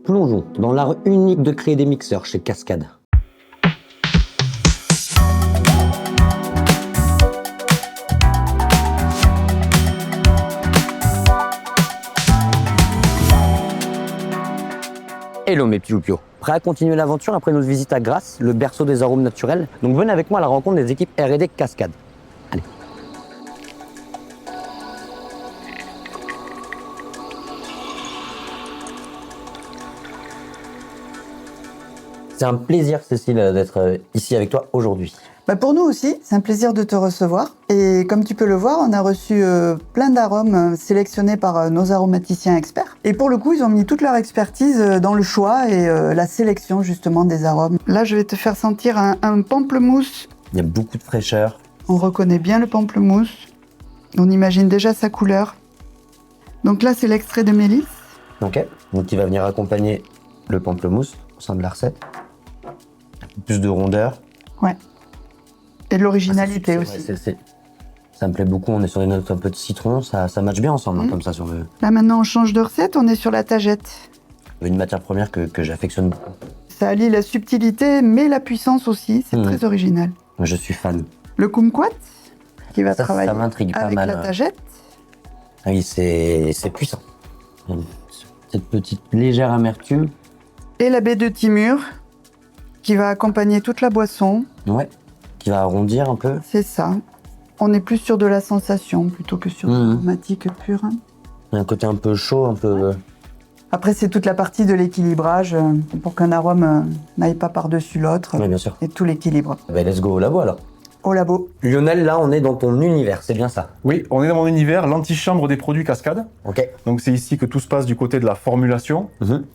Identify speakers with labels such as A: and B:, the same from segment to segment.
A: Plongeons dans l'art unique de créer des mixeurs chez Cascade. Hello mes petits loupios, prêts à continuer l'aventure après notre visite à Grasse, le berceau des arômes naturels? Donc venez avec moi à la rencontre des équipes R&D Cascade. Allez. C'est un plaisir, Cécile, d'être ici avec toi aujourd'hui.
B: Pour nous aussi, c'est un plaisir de te recevoir. Et comme tu peux le voir, on a reçu plein d'arômes sélectionnés par nos aromaticiens experts. Et pour le coup, ils ont mis toute leur expertise dans le choix et la sélection justement des arômes. Là, je vais te faire sentir un pamplemousse.
A: Il y a beaucoup de fraîcheur.
B: On reconnaît bien le pamplemousse. On imagine déjà sa couleur. Donc là, c'est l'extrait de mélisse.
A: Ok, donc il va venir accompagner le pamplemousse au sein de la recette. Plus de rondeur.
B: Ouais. Et de l'originalité aussi.
A: Ça me plaît beaucoup, on est sur des notes un peu de citron, ça matche bien ensemble, comme ça sur le...
B: Là maintenant on change de recette, on est sur la tagette.
A: Une matière première que j'affectionne beaucoup.
B: Ça allie la subtilité mais la puissance aussi, c'est très original.
A: Moi je suis fan.
B: Le kumquat qui va travailler
A: ça m'intrigue pas
B: avec
A: mal,
B: la tagette.
A: Ah oui, c'est puissant. Cette petite légère amertume.
B: Et la baie de Timur qui va accompagner toute la boisson.
A: Ouais. Qui va arrondir un peu.
B: C'est ça. On est plus sur de la sensation plutôt que sur de l'aromatique pure.
A: Il y a un côté un peu chaud, un peu...
B: Après, c'est toute la partie de l'équilibrage pour qu'un arôme n'aille pas par-dessus l'autre.
A: Oui, bien sûr.
B: Et tout l'équilibre.
A: Let's go au labo alors.
B: Au labo.
A: Lionel, là, on est dans ton univers, c'est bien ça?
C: Oui, on est dans mon univers, l'antichambre des produits Cascade.
A: Ok.
C: Donc c'est ici que tout se passe du côté de la formulation.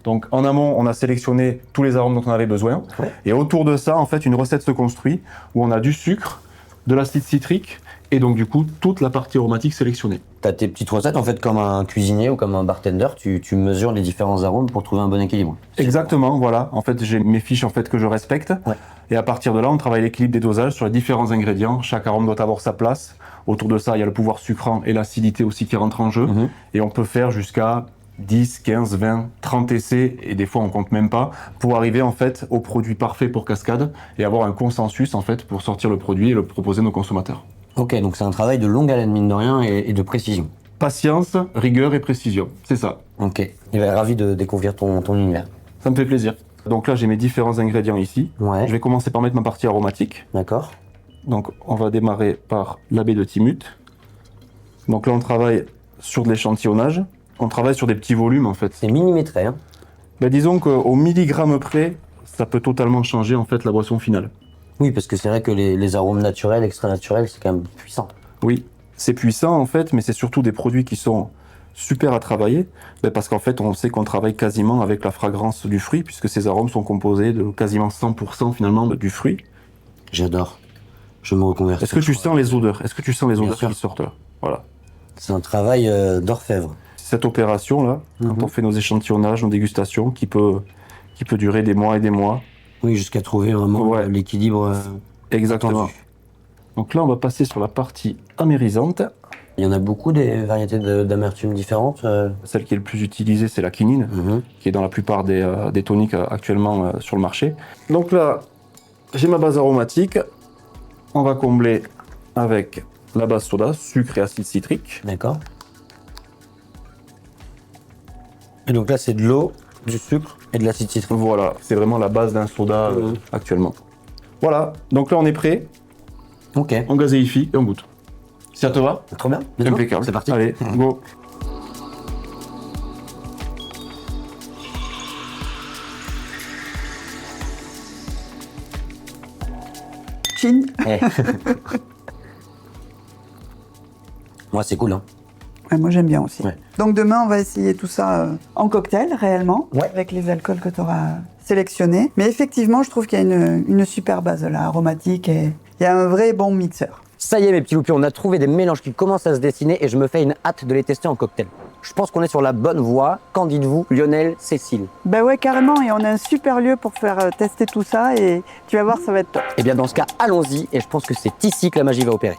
C: Donc en amont, on a sélectionné tous les arômes dont on avait besoin.
A: Ouais.
C: Et autour de ça, en fait, une recette se construit où on a du sucre, de l'acide citrique et donc du coup, toute la partie aromatique sélectionnée.
A: T'as tes petites recettes, en fait, comme un cuisinier ou comme un bartender, tu mesures les différents arômes pour trouver un bon équilibre.
C: Exactement, voilà. En fait, j'ai mes fiches en fait que je respecte.
A: Ouais.
C: Et à partir de là, on travaille l'équilibre des dosages sur les différents ingrédients. Chaque arôme doit avoir sa place. Autour de ça, il y a le pouvoir sucrant et l'acidité aussi qui rentrent en jeu. Et on peut faire jusqu'à 10, 15, 20, 30 essais, et des fois on compte même pas, pour arriver en fait au produit parfait pour Cascade et avoir un consensus en fait pour sortir le produit et le proposer à nos consommateurs.
A: Ok, donc c'est un travail de longue haleine, mine de rien, et de précision.
C: Patience, rigueur et précision, c'est ça.
A: Ok, il va être ravi de découvrir ton univers.
C: Ça me fait plaisir. Donc là, j'ai mes différents ingrédients ici.
A: Ouais.
C: Je vais commencer par mettre ma partie aromatique.
A: D'accord.
C: Donc on va démarrer par la baie de Timut. Donc là, on travaille sur de l'échantillonnage. On travaille sur des petits volumes en fait.
A: C'est millimétré, hein?
C: Disons qu'au milligramme près, ça peut totalement changer en fait la boisson finale.
A: Oui, parce que c'est vrai que les arômes naturels, extra naturels, c'est quand même puissant.
C: Oui, c'est puissant en fait, mais c'est surtout des produits qui sont super à travailler, parce qu'en fait, on sait qu'on travaille quasiment avec la fragrance du fruit, puisque ces arômes sont composés de quasiment 100% finalement du fruit.
A: J'adore. Je me reconvertis.
C: Est-ce que tu sens les odeurs? Est-ce que tu sens les odeurs
A: sûr.
C: qui sortent là? Voilà.
A: C'est un travail d'orfèvre.
C: Cette opération-là, quand on fait nos échantillonnages, nos dégustations, qui peut durer des mois et des mois.
A: Oui, jusqu'à trouver vraiment l'équilibre.
C: Exactement.
A: attendu.
C: Donc là, on va passer sur la partie amérisante.
A: Il y en a beaucoup des variétés d'amertume différentes.
C: Celle qui est le plus utilisée, c'est la quinine, qui est dans la plupart des toniques actuellement sur le marché. Donc là, j'ai ma base aromatique. On va combler avec la base soda, sucre et acide citrique.
A: D'accord. Et donc là, c'est de l'eau, du sucre et de l'acide citrique.
C: Voilà, c'est vraiment la base d'un soda actuellement. Voilà, donc là on est prêt,
A: Ok.
C: on gazéifie et on goûte. Ça te va?
A: Trop bien.
C: Impeccable.
A: C'est parti.
C: Allez, go.
B: Chin.
A: Eh. Moi, c'est cool, hein.
B: Ouais, moi j'aime bien aussi.
A: Ouais.
B: Donc demain on va essayer tout ça en cocktail réellement,
A: Ouais.
B: avec les alcools que tu auras sélectionnés. Mais effectivement je trouve qu'il y a une super base là, aromatique et il y a un vrai bon mixeur.
A: Ça y est, mes petits loupions, on a trouvé des mélanges qui commencent à se dessiner et je me fais une hâte de les tester en cocktail. Je pense qu'on est sur la bonne voie. Qu'en dites-vous, Lionel, Cécile?
B: Ben ouais carrément, et on a un super lieu pour faire tester tout ça et tu vas voir ça va être top.
A: Eh bien, dans ce cas, allons-y et je pense que c'est ici que la magie va opérer.